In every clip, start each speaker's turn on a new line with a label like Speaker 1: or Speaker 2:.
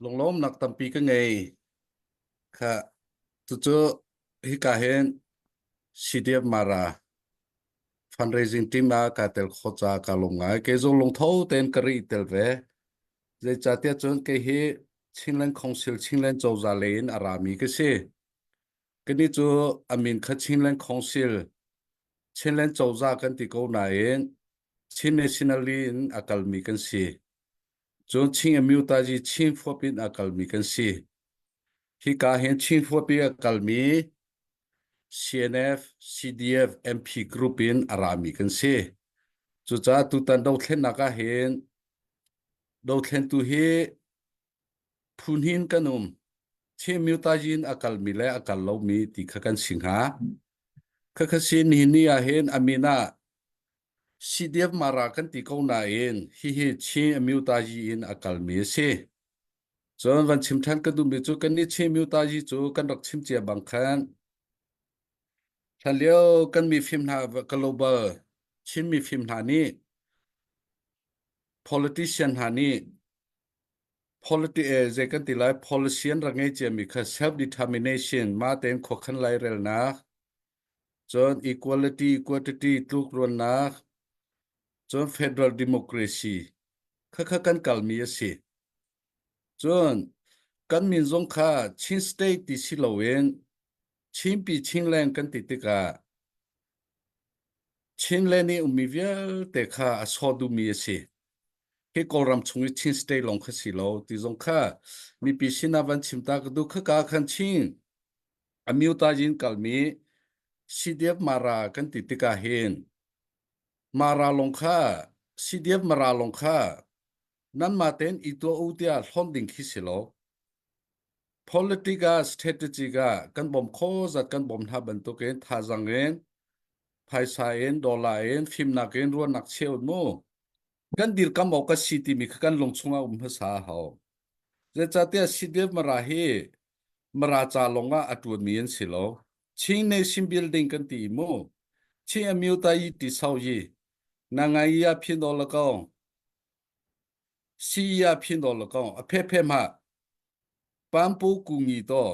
Speaker 1: ลงล้มนักตำปีก็ไงค่ะจุฮิกาเห็นสิเดียบมารา fundraising team มากาเตลโคจากาลงงายเกจงลงเท่าเต็นกรีเตลเวเจจัดเตียจนเกเฮชิงเลนคงซิลชิงเลนโจซาเลนอารามีก็เช่กันนี้จูอามินคัดชิงเลนคงซิลชิงเลนโจซากันติโกนาเองชิงเนชั่นแนลลีนอากาลมีกันสิจนชิงอมิวตาจีชิงฟอปินอากาลมีกันสิฮิกาเห็นชิงฟอปินอากาลมี CNF CDF MP group in arami kan se chu cha tu tan do thlen naka hen do thlen tu he phunhin kanum che mutajin akal mile akal lo mi ti khakan singha khakhasin ni ni a hen amina CDF mara kan ti ko na en hi che mutaji in akal mi se chon van chim than ka du mi chu kan ni che mutaji chu kan rak chim che bang khan Thalio kan mi film na global chin mi film na ni politician ha ni je kan ti lai politician rangai che mi kha self determination ma ten kho khan lai rel na chon equality tuk ron na chon federal democracy kha kan kal mi ase chon kan min zong kha chin state ti si lowen chin pi chin lang kan ti ti ka chin le ni umivial te kha asodu mi ase he koram chungi chin stay long kha silo ti zong kha mi pi sina van chimta ka du kha ka khan chin amiu ta jin kalmi CDF mara kan ti ti ka hen mara long kha CDF mara long kha nan ma ten ito utia hlonding khi silo politika strategy ga kan bom kho zat kan bom tha ban to ken tha jang en phaisa en dollar en phim na ken ro nak cheu mo kan dir kam au ka city mi kan longchunga sa haw je chatia CDF mara he mara cha longa atun mien silo ching nation building kan ti mo chi amiu ta yi ti sau yi na nga ya phin do la kaw si ya phin do la kaw a phe ma pam pu ku ngi to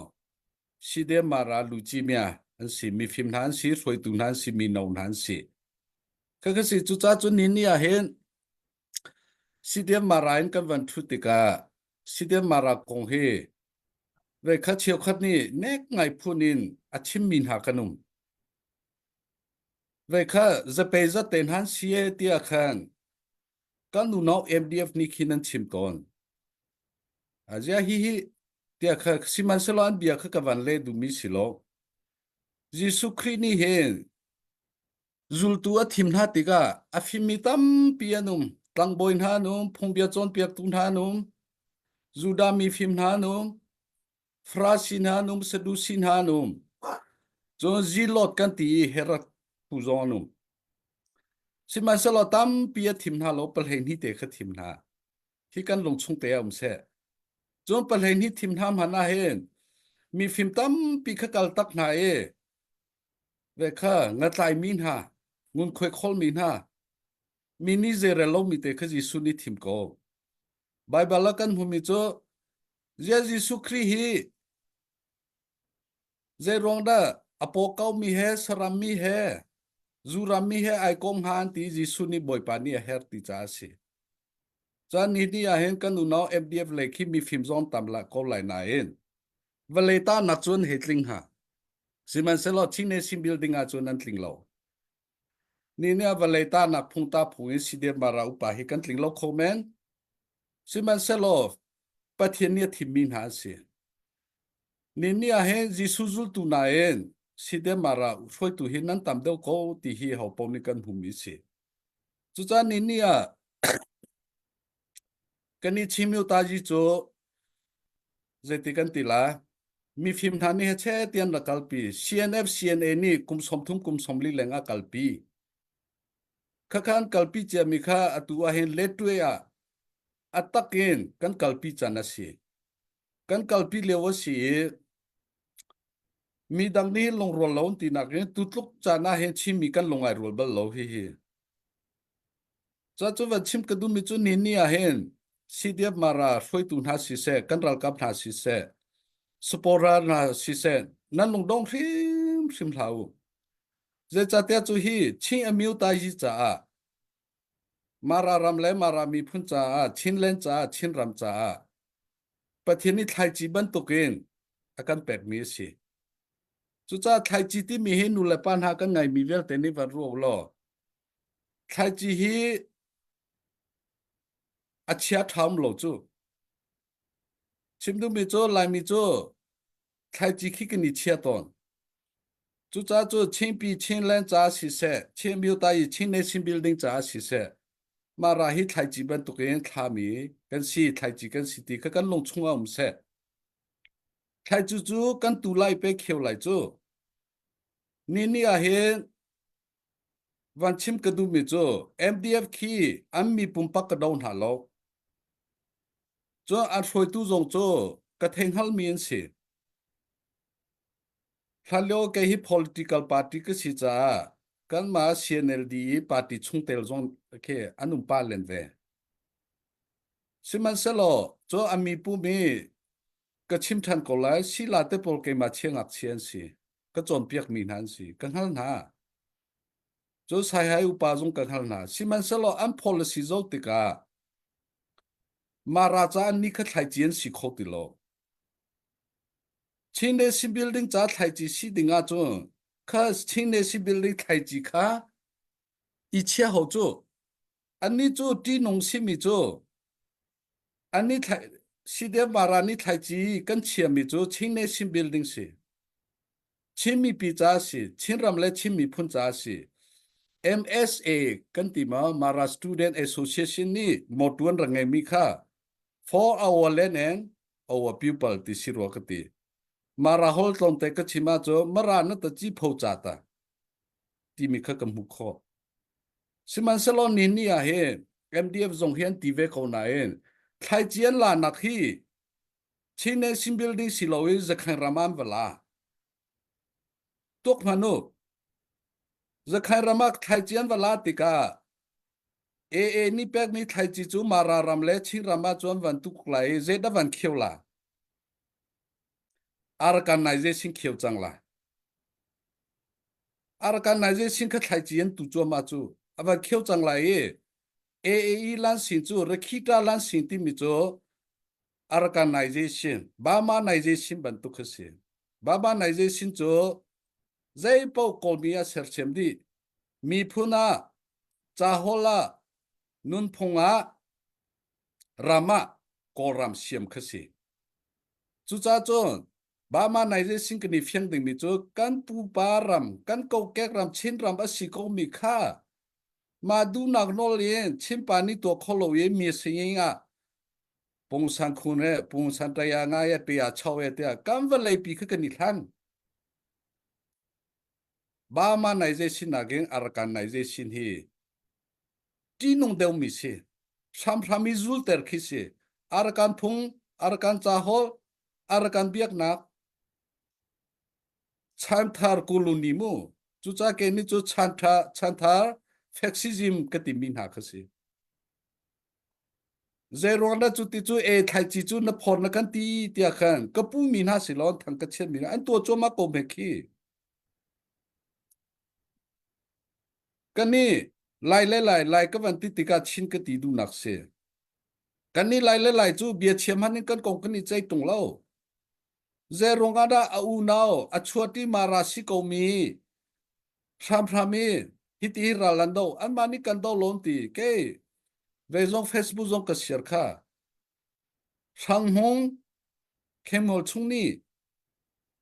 Speaker 1: CDF mara lu chi mya an si mi phim han si soi tu han si mi nau han si ka si chu cha chu nin ya hen CDF marain kan van thutika CDF mara kong he ve kha cheu khat ni nek ngai phunin achim min ha kanum ve kha za pe za ten han sie tia khan kan nu no MDF ni khinan chim ton aja hi tia kha siman salon bia kha ka van le du mi silo Jesu Christ ni hen zultu a thim na tika afimi tam pianum tlang boin hanum phongbia chon piak tun hanum juda mi phim hanum frasin hanum sedusin hanum jo zilot kan ti herat puzonum siman salo tam pia thim na lo palhen hi te kha thim na hi kan long chung te am se jon palhen hi thim tham hana hen mi phim tam pi kha kal tak na e ve kha ngatlai min ha ngun khoi khol min ha mini zere lo mi te kha jisu ni thim ko bible kan humi cho Jesu Christ hi je rongda apokau mi he saram mi he zuram mi he ai kom han ti Jesu ni boy pa ni her ti cha si chan ni ni a hen kan nu no MDF le khi mi phim zon tam la ko lai na en valeta na chun hetling ha siman selo chine sim building a chun an tling lo ni ne valeta na phungta phungin CDF mara upa hi kan tling lo khomen siman selo pathian ni thimin ha si ni a hen Jesu zul tu na en CDF mara foi tu hin nan tam deu ko ti hi ho pom ni kan humi si chu cha ni a kani chimiu ta ji cho zeti kan tila mi phim thani he che tian la kalpi CNF CNA ni kum somthum kum somli lenga kalpi khakhan kalpi che mi kha atu a hen letwe a atakin kan kalpi chana si kan kalpi lewo si mi dang ni long rol lawn ti nak ni tutluk chana he chi mi kan longai rol bal lo hi cha chu wa chim ka du mi chu ni a hen CDF mara foitun ha sise kanral kap ha sise spora na sise nan long dong sim thau je chatia chu hi chi amiu ta ji cha mara ram le mara mi phun cha chin len cha chin ram cha pathini thai chi ban tukin akan pek mi si chu cha thai chi ti mi he nu le pan ha kan ngai mi vel te ni va ro lo thai chi hi achia tham lo chu chimdu mi chu lai mi chu thai chi khi kan ni chia ton chu cha chu chin pi chin len cha si se chin miu ta yi chin nation building cha si se mara hi thai chi ban tukin tha mi kan si thai chi kan si ti ka kan long chunga se thai chu kan tu lai pe kheu lai chu ni a he van chim ka du mi chu MDF khi am mi pum pak ka down ha lo chu an phoi tu zong chu ka theng hal mien si thalyo ke hi political party ka si cha kan ma CNLD party chung tel zong ke anum pa len ve siman selo chu ami pu mi ka chim than ko lai si la te pol ke ma chengak chen si ka chon piak mi nan si kan hal na chu sai hai upa zong kan hal na siman selo an policy zo tika maraja ni ka thai chien si kho ti lo Chine si building cha thai chi si dinga chu kha Chine si building thai chi kha i chia ho chu ani chu ti nong si mi chu ani thai si de marani thai chi kan chia mi chu Chine si building si chimi pi cha si chinram le chimi phun cha si MSA kan ti ma Mara Student Association ni motuan rangai mi kha for our land and our people ti sirwa ka ti mara hol ton te ka chima cho mara na ta chi pho cha ta ti mi kha kam hu kho siman salon ni a he MDF zong hian ti ve ko na en thai chian la na khi chine sim building silowi zakhan ramam wala tok manu zakhan ramak thai chian wala tika ni pek ni thai chi chu mara ram le chi rama chon wan tuk lai je da wan kheu la organization kheu chang la organization ka thai chien tu cho ma chu aba kheu chang la AAE lan sin chu rakhita lan sin ti mi chu organization bamanization ban tu khase bamanization chu zai po kolmia serchem di mi phuna chahola nun phonga rama koram siam khase chu cha chon bamanization kini fyang ding mi chu kan pu param kan ko kek ram chin ram asi ko mi kha ma du nak no lien chim pani to kholo ye mi singa pong san khun he pong san ta ya nga ya tia chaw ya tia kam va lai pi kha ni than bamanization again organization hi tinong deu mi se sam phami zul ter khi se arkan phung arkan chahol arkan biak na chanthar koloni mu chu cha ke ni chu chanthar fascism ka ti min ha khase zerona chu ti chu thai chi chu na phor na kan ti tia khan ka pu min ha silon thang ka chen min an to cho ma ko me khi kani lai ka van ti tika chin ka ti du nak se kani lai chu bia chem han kan kong kani chai tung lo zeronga da au nao achuati marasi ko mi phrami hiti ralando an mani kan do lon ti ke ve zong Facebook zong ka share kha sang hong khemol chungni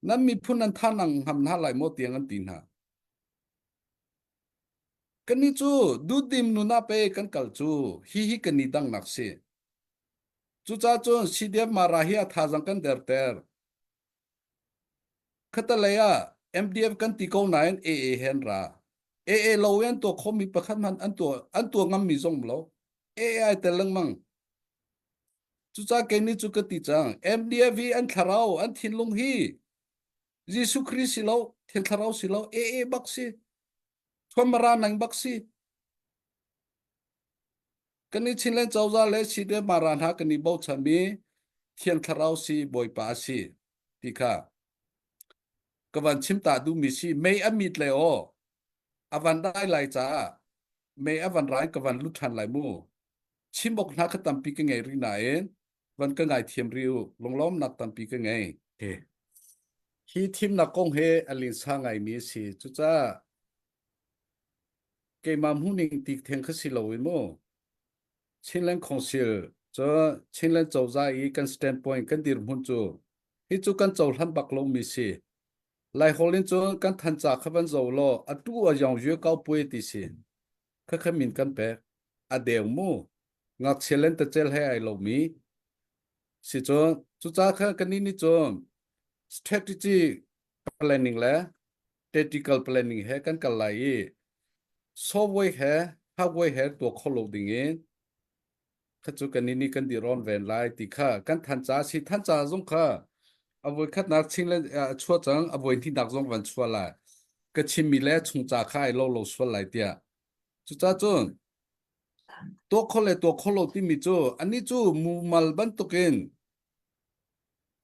Speaker 1: nam mi phunan thanang ham na lai mo tiang an tin ha kani chu du dim nu na pe kan kal chu hi kani dang nak se chu cha chon CDF marahia thajang kan der ter khatalaya MDF kan ti ko nain AA hen ra AA lowen to khomi pakhat man an to ngam mi zong lo AI telang mang chu cha ke ni chu ka ti chang MDF an tharau an thinlung hi Jesus Christ lo thil tharau silo AA baksi thomara nang baksi กันนี้ชินเลนเจ้าซาเลสิเดมารานหากันนี้บ่ชะมีเทียนทราวซีบ่อยปาซีติค่ะกวันชิมตาดูมิซีไม่อมิดเลยอวันได้หลายจ้าไม่อวันร้ายกวันลุทันหลายมู่ชิมบอกนักตัมปีกันไงรินาเองวันก็ไงเทียมริวลงล้อมนักตัมปีกันไงเฮฮีทีมนักกงเฮอลินซาไงมีสิจุจ้าเกมามหูนิงติกเทงคสิโลวิโมชินเลนคงเสียจะชินเลนเจ้าใจกันสแตนพอยต์กันดิรมุนจูฮิจูกันเจ้าทันบักลงมีสิไลฮอลินจูกันทันจากขบันเจ้าโลอตัวอย่างเยอะเก้าป่วยติสิข้าขมินกันแปะอเดียวมูงักเชลเลนตะเจลให้ไอโลมีสิจูจุจ้าข้ากันนี่จู strategy planning และ tactical planning ให้กันกันไหลsoftware ให้ hardware ให้ตัวโคโลดิ้งเองข้าจูกันนี่กันดีร้อนเวนไลติค่ะกันทันจ้าสิทันจ้าจงค่ะเอาไว้คัดนักชิงเล่นชัวจังเอาไว้ที่นักจงวันชัวไลก็ชิมมีแล้วชงจ้าค่ายโลชัวไลเดียจุจ้าจงตัวโคโลที่มีจูอันนี้จูมูมัลบันตุกิน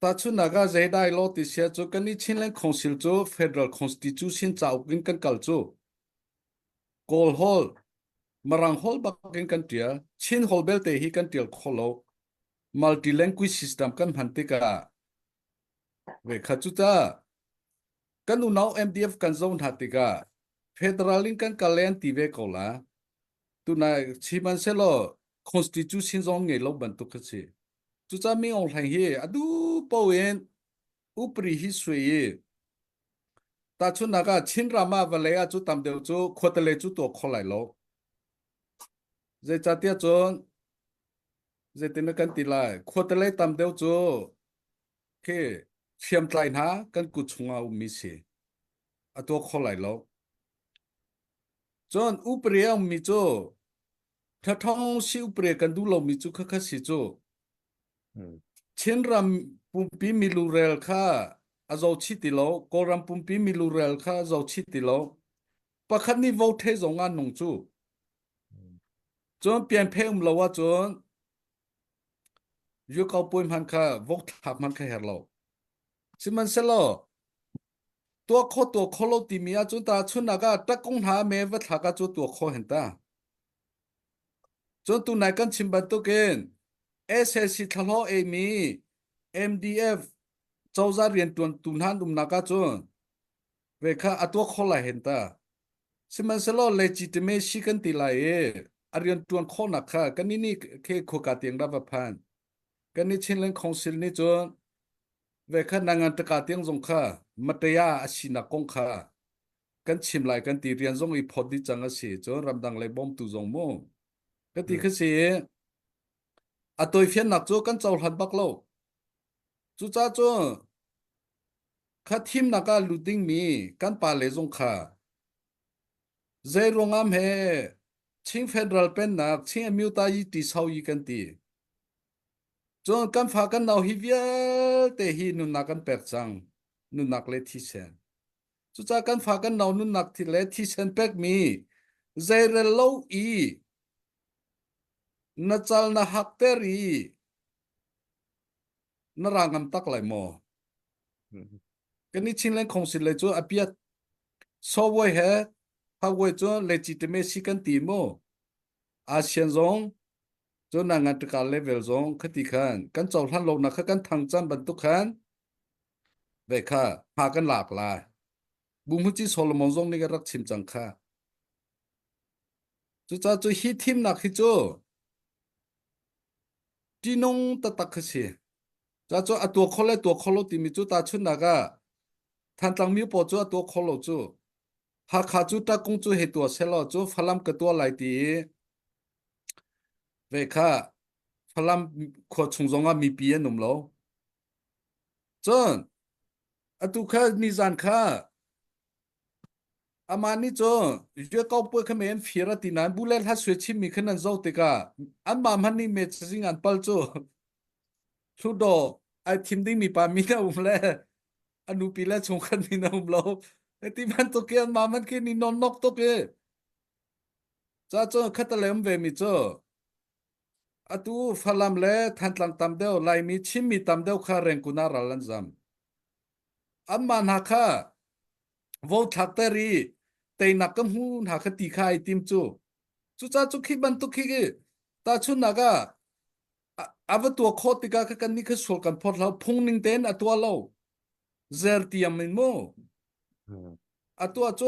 Speaker 1: ตาชุนากาเจได้โลติเสียจูกันนี้ชินเลนคอนซิลจู Federal Constitution จ้ากินกันกัลจูโกลฮอลมรังฮอลบักกินกันเตียชินฮอลเบลเตฮีกันเตียโคโล Multi Language System กันพันติกาเวคัจุจ้ากันอุณาว MDF กันโซนหัติกา Federal ลิงกันกัลเลนตีเวกอลาตุนายชิมันเซโล Constitution จงเงลบันตุกสิจุจ้ามีองค์ไหนเฮอดูปเวนอุปริหิสวยตาชุนนากาชินรามาวะเลยจุตามเดียวจุขวดเลจุตัวขลายโลเจจัตยาจนเจตินกันติลายขวดเลตามเดียวจุเคเชียมไตรนะกันกุชงอาอุมิสิอตัวขลายโลจนอุปริยมิจุถ้าท้องสิอุปริยกันดูโลมิจุคักสิจุชินรามปุมปีมิลูเรลค่าอาจชิติโลกอรัมปุมปีมิลูเรลค่าอาจชิติโลปะคันนี้วอลเทจงานนงจูจนเปลี่ยนเพลงเราว่าจนยูเขาปุ่มหันค่าวอลทับมันค่าเฮลโลสิมันเสลตัวโคโลติมีอาจนตาชุนนากาตะกงหาเมวทักาจูตัวโคเห็นตาจนตุนายกันชิมบันตุเกนSSC ทะเลาะเอมี MDF เจ้าจะเรียนตุนหันนักจนเวค่าตัวคนละเห็นตาสิมันสโล legitimacy กันติลายเรียนคนนักค่ะกันนี่เคคุกาเตียงรับพันกันนี่ชินเลนคอนซิลนี่จนเวค่านางานตะกาเตียงจงค่ะมัตยาอาชินักกงค่ะกันชิมไลกันตีเรียนจงอีพอดีจังอาศิจนรำดังเลยบอมตุจงมุ่งกันตีคือสิตัวเฟียนนักจูกันเจ้าหันบักโลจูจ้าจูข้าทีมนักการลุดิ้งมีกันปาเลจงค่ะเจรงอามเฮชิงเฟดรัลเป็นนักชิงมิวตายีติสาวยีกันตีจนกันฝากันเอาฮิเวียเตฮีนุนักกันเปิดจังนุนักเลทิเซนจูจ้ากันฝากันเอานุนักที่เลทิเซนเป็กมีเจเรลโลอีนัจลนาฮักเตอรีนรางามตักไหลโมกันนี้ชินเลนคงสิเลยจูอภิยสวายเฮฮาวายจูเลจิตเมซิกันตีโมอาเซียนซงจูนางานตะการเลเวลซงคติขันกันเจ้าท่านลงนักกันทางจันบรรทุกขันเวค่าหากันหลากหลายบุมุจิโซโลมอนซงนี่ก็รักชิมจังค่ะจูจ้าจูฮิทีมนักฮิจูจีนงตะตักสิจ้าจูตัวโคโลติมิจูตาชุนนากาท่านตังมิวปอจูตัวโคโลจูหากขาจูตากงจูเหตัวเซลจูฟลัมกตัวไหลตีเวค่าฟลัมขวดชงจงมีปีนุ่มโลจนตัวข้านิจานข้าอามานี่จนเยอะก็เปิดขมิ้นฟิราตินันบุเลลฮัสเวชิมีขนาดเจ้าติกาอันมามันนี่เมจซิงอันปัลจูทุดโดไอทีมดิ้งมีปามีนะเล่อนุปีเล่ชงกันมีนะโลไอที่มันตกเกียนมามันแค่นี่นอนนกตกเกจ้าจนคัตเลมเวมิจ atu falam le than tlang tam deu lai mi chim mi tam deu kha reng kuna ralan zam amman ha kha vo thak tari te nakam hu ha kha ti khai tim chu cha chu khi ban tu khi ta chu naga ava tua kho tika ka kan ni kha sol kan phot lau phung ning ten atwa lo zer tiam min mo atwa chu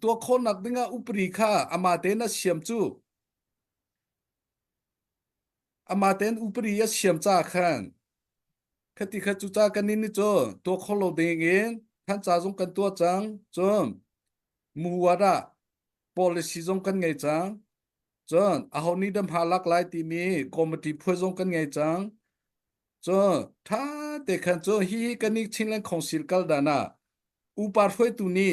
Speaker 1: tua kho nak dinga upri kha ama te na siam chu ama ten upri ya siam cha khan khati kha chu cha kan ni chu tua kho lo ding in than cha jong kan tua chang chom muwara policy jong kan ngai chang chon a ho ni dam halak lai ti mi committee phoi jong kan ngai chang cho tha te khan cho hi kan ni chinglen council kal dana upar phoi tu ni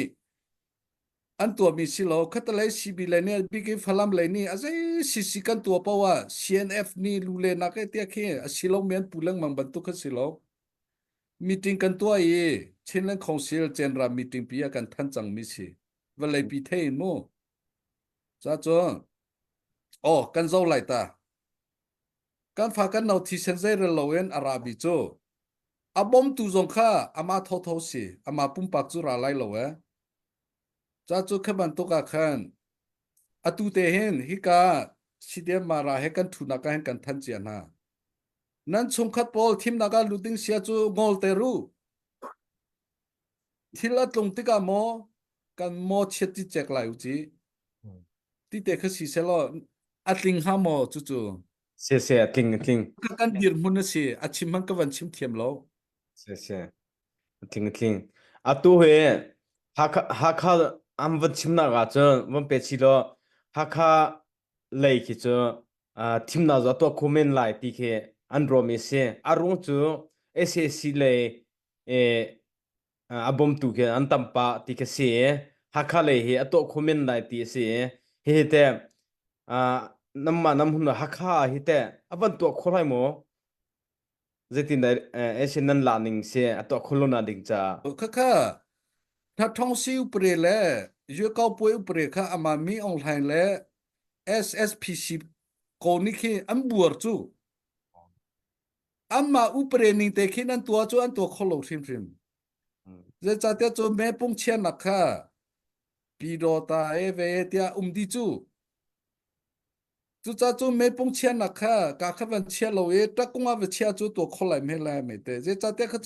Speaker 1: an tua mi silo khatalai civil ne big phalam le ni azai sisi kan tua pawa cnf ni lule na ke tia khe asilo men pulang mang ban tu kha silo meeting kan tua ye chinglen council general meeting pia kan than chang mi si walai pi thein mo cha cho oh kan zo lai ta kan fa kan nau thi sen zai re loen arabi cho abom tu zong kha ama tho tho si ama pum pak chu ra lai lo wa cha chu khaban to ka khan atu te hen hi ka sidem mara he kan thu na ka hen kan than chian ha nan chung khat pol thim na ga luting sia chu ngol te ru thila tlong tika mo kan mo chet ti chek lai u chi ti te kha si se lo atling ha mo chu chu
Speaker 2: se ting
Speaker 1: kan dir mun si achim man ka wan chim thiam lo
Speaker 2: se ting atu he hakha amwan chimna ga chen wan pe chi lo hakha lei ki chu thimna za to comment lai ti khe andro me se arung chu ssc le abom tu ke antampa ti ke se hakha le he ato comment lai ti se he te namma namhun hakha hi te aban to kholai mo zetin da asian learning se ato kholona ding cha
Speaker 1: kha kha tha thong si upre le ye kaw poi upre kha ama mi online le sspc ko ni khi am buar chu amma upre ning te khi nan tua chu an to kholo thim je cha te chu me pung chen na kha pi do ta e ve tia di chu cha chu me pung chen na kha ka kha van che lo e ta kunga ve chia chu to kholai me la me te je cha te kha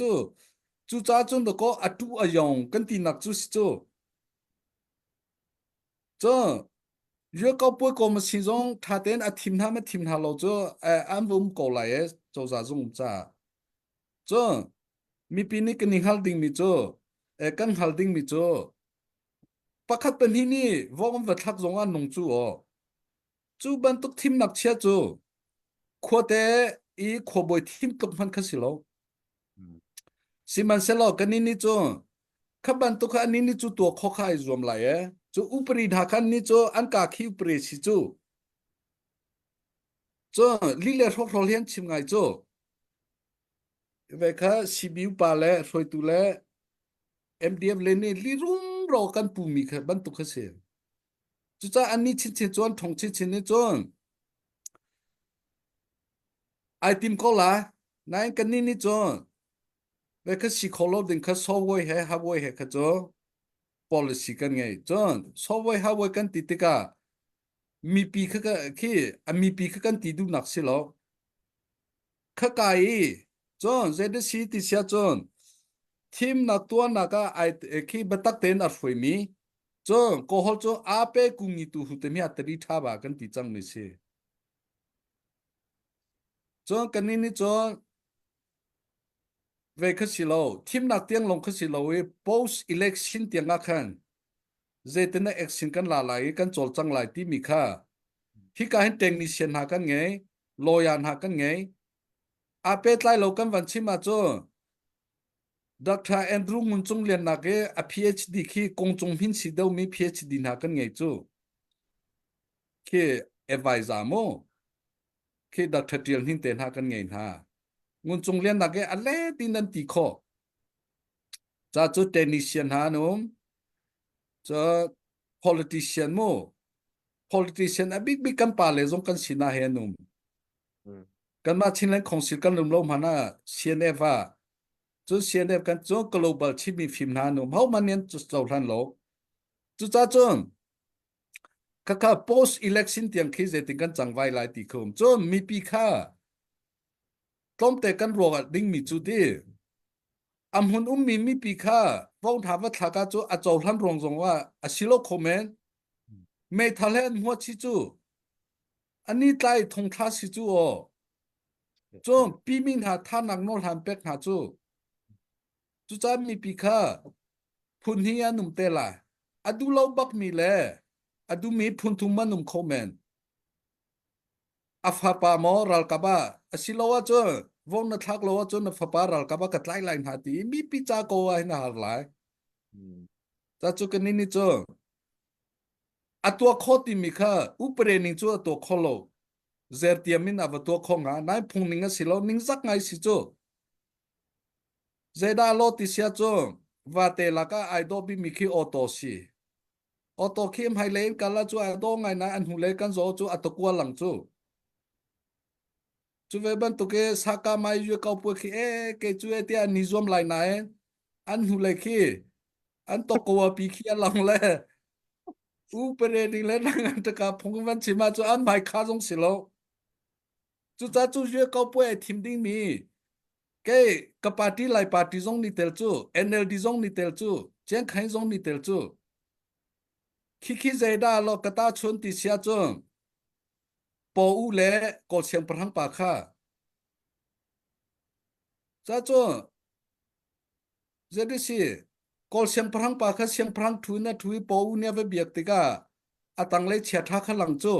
Speaker 1: chu cha chun do ko atu ayong kan ti nak chu si chu cho ye ka poi ko ma si jong tha ten a thim na lo cho an bum ko lai e cho za jong cha cho mi pi ni kan hal ding mi cho kan hal ding mi cho pakhat pen hi ni wong va thak jong an nong chu o chu ban tuk thim nak chia chu khote I khoboi thim tuk man khasilo siman selo kan ni chu khaban tuk an ni chu to kho khai zom lai e chu upri dha kan ni chu an ka khi upri si chu lile thok thol hian chim ngai chu ve kha sibiu pa le roi tu le mdf le ni li rum ro kan pu mi kha ban tuk khase chu cha an ni chin chin chon thong chin ni chon ai tim ko la nai kan ni chon ve kha si kholo ding kha so woi he ha woi he kha cho policy kan ngai chon so woi ha woi kan ti tika mi pi kha khi a mi pi kha kan ti du nak si lo kha kai chon zdc ti sia chon team na tua na ka ai khi batak ten ar foi mi chon ko hol cho a pe kungi tu hu te mi atri tha ba kan ti chang mi se chon kan ni chon ve kha si lo team na tiang long kha si lo e post election tiang nga khan zetena action kan la lai kan chol chang lai ti mi kha hi ka hen technician ha kan nge lawyer ha kan nge a pe tlai lo kan wan chi ma cho Dr. Andrew Munchung lian na ke a PhD khi kongchong hin si deu mi PhD na kan nge chu ke advisor mo ke Dr. Tiang hin ten ha kan nge ha Munchung lian na ke ale tin nan ti kho cha chu technician ha nom cha politician mo politician a big kan pa le jong kan sina he nom กันมาชินแลงของสิกันลมๆหานะ CNF ว่าจุ CNF กันจุ global ที่มีฟิล์มนานุเฮามันเนียนจุเจ้าทันโลจุจ้าจนค่ะ post election เตียงคิเจติกันจังไว้หลายติคุมจนมีปีค่าต้มแต่กันรวกดิ้งมีจุดีอำหุนมีปีค่าฟ้องถามว่าทากาจุอาเจ้าทันรองจงว่าอสิโลคอมเมนต์ไม่ทะเลนหัวชิจูอันนี้ใต้ทงท้าชิจูอ๋อจนปีมินหาท่านักโนหันเป็กหาจูจุจ้ามีปีค่าพุนเฮียนุ่มเตล่ะอดูเราบักมีแลอดูมีพุนทุมมันนุ่มคอมเมนต์อาฟาปามอรัลกาบะอสิโลวะจนวงนัทักโลวะจนฟาปารัลกาบะกัดไล่ไล่หาตีมีปีจ้าโกวะให้นาหาหลายจ้าจุกันนี่จนa tua khoti mikha upre ning chu to kholo zertiamin ava to khonga nai phungning a silo ning zak ngai si chu zeda lo ti sia chu vate laka ai do bi mikhi auto si auto khim hai len kala chu ai do ngai na an hu le kan zo chu atokwa lang chu ve ban to ke saka mai yu ka pu khi e ke chu e tia nizom lai na an hu le khi an to ko pi khi lang le upre ning le nang ta ka phung van chi ma chu an mai kha jong si lo chu cha chu ye ka pu e thim ding mi ke ka party lai party jong ni tel chu NLD jong ni tel chu chen khai jong ni tel chu khi zeda lo ka ta chun ti sia chu po u le ko siang prang pa kha cha chu zedi si ko siang prang pa kha siang prang thu na thu po u ne ve biak ti ka atang le chha tha kha lang chu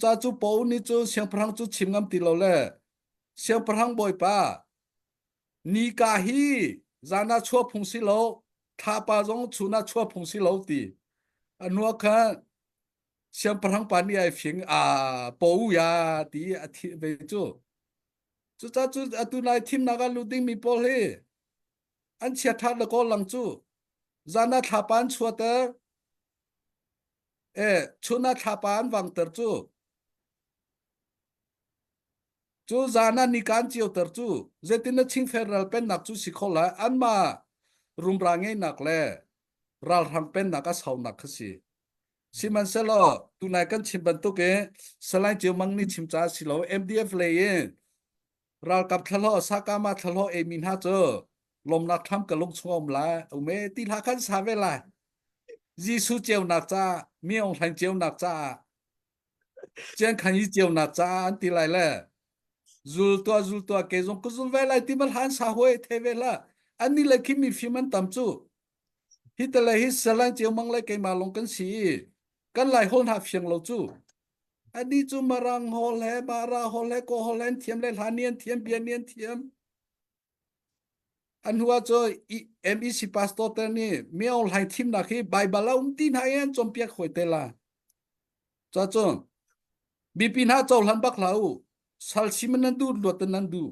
Speaker 1: cha chu po u ni chu siang prang chu chim ngam ti lo le siang prang boi pa ni ka hi zana chua phung si lo tha pa jong chuna chua phung si lo ti anua kha siang prang pa ni ai phing po u ya ti a thi ve chu cha chu atu nai thim na ga lu ding mi pol he an chia tha le ko lang chu zana tha pan chua ta chuna tha pan wang ter chu zana ni kan chiu ter chu zetin na ching federal pen nak chu sikhola an ma rum rangai nak le ral ram pen nak a sau nak khasi siman selo tunai kan chimban tu ke salai chiu mang ni chimcha silo MDF le yin ral kap thalo sakama thalo e min ha cho lom nak tham ka lung chom la ume ti la kan sa ve la jisu cheu nak cha miong than cheu nak cha chen khan yi cheu nak cha an ti lai le zul to ke jong ku zul ve lai ti mal han sa hoi the ve la ani le ki mi fi man tam chu hi te le hi salai cheu mang le ke ma long kan si kan lai hon ha phiang lo chu ani chu marang hol he bara hol he ko hol en thiam le lanian thiam bianian thiam an huwa cho MEC pastor te ni miao lai thim na khi bible tin ha en chom piak khoi te la cha chon bipin ha chol han bak lau sal siman du lot nan du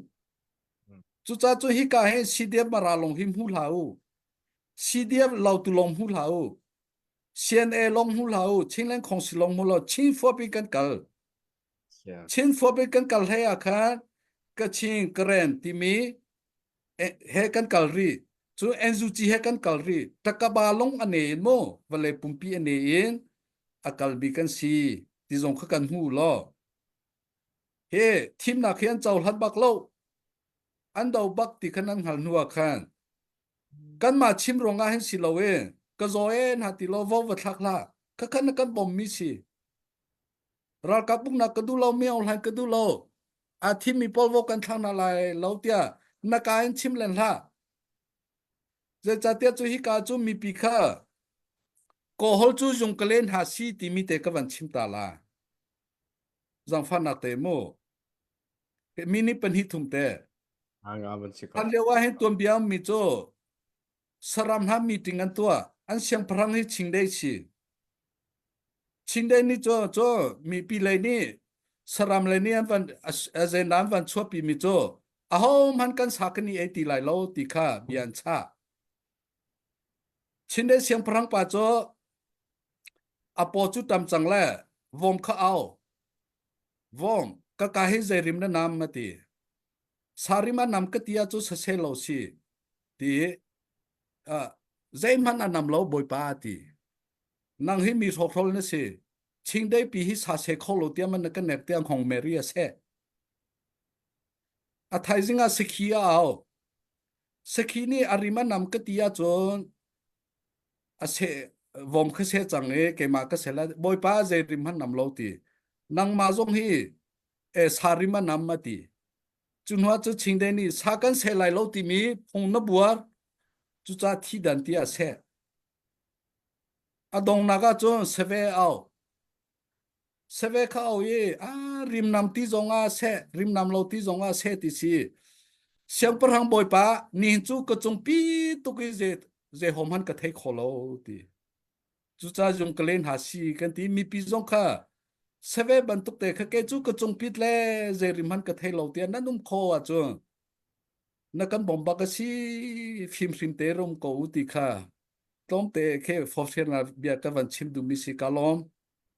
Speaker 1: chu cha chu hi ka he CDF mara long him hu lau CDF lau tu long hu lau CNA long hu lau chinglen khong si long hu lau chin fo pi kan kal chin fo pi kan kal he akha ka ching kren ti mi he kan kal ri chu enzu chi he kan kal ri takaba long ane mo vale pumpi ane in akal bi kan si ti jong kha kan hu lo he thim na khian chaw hat bak lo an dau bak ti khanan hal nuwa khan kan ma chim ronga hen si lo we ka zo en ha ti lo vo wa thak la ka khan kan bom mi si ral ka pung na ka du lo miao han ka du lo a thim mi pol vo kan thang na lai lo tia na ka en chim len la je cha tia chu hi ka chu mi pi kha ko hol chu jung kalen ha si ti mi te ka van chim ta la zang fa na te mo mi ni pen hi thum te
Speaker 2: anga ban chi
Speaker 1: an le wa hen tom biam mi cho saram ha meeting an tua an siang prang hi ching dei chi ching dei ni cho mi pi le ni saram le ni an van as en nam van chua pi mi cho a hom han kan sa kan ni e ti lai lo ti kha bian cha chin dei siang prang pa cho a po chu tam chang la vom kha ao vom ka ka he zerim na nam mati sarima nam ka tia chu se lo si ti zaiman anam lo boi pa ti nang hi mi thol na se chingdai pi hi sa se kholo tia man ka nek tiang hong meria se a thaizinga sikhia ao sikhini arima nam ka tia chon a se vom kha se chang e ke ma ka sela boi pa zerim han nam lo ti nang ma jong hi e sarima nam ma ti chunwa chu chingdai ni sa kan se lai lo ti mi phong na buar chu cha thi dan tia se adong naga chon seve ao seve kha ao ye rim nam ti zonga se rim nam lo ti zonga se ti si siang parhang boi pa ni chu ka chung pi tu ki je hom han ka thai kholo ti chu cha jong klen ha si kan ti mi pi zong kha seve ban tuk te kha ke chu ka chung pit le je rim han ka thai lo ti nan num kho a chu na kan bom ba ka si phim te rom ko ti kha tom te ke for na bia ka van chim du mi si kalom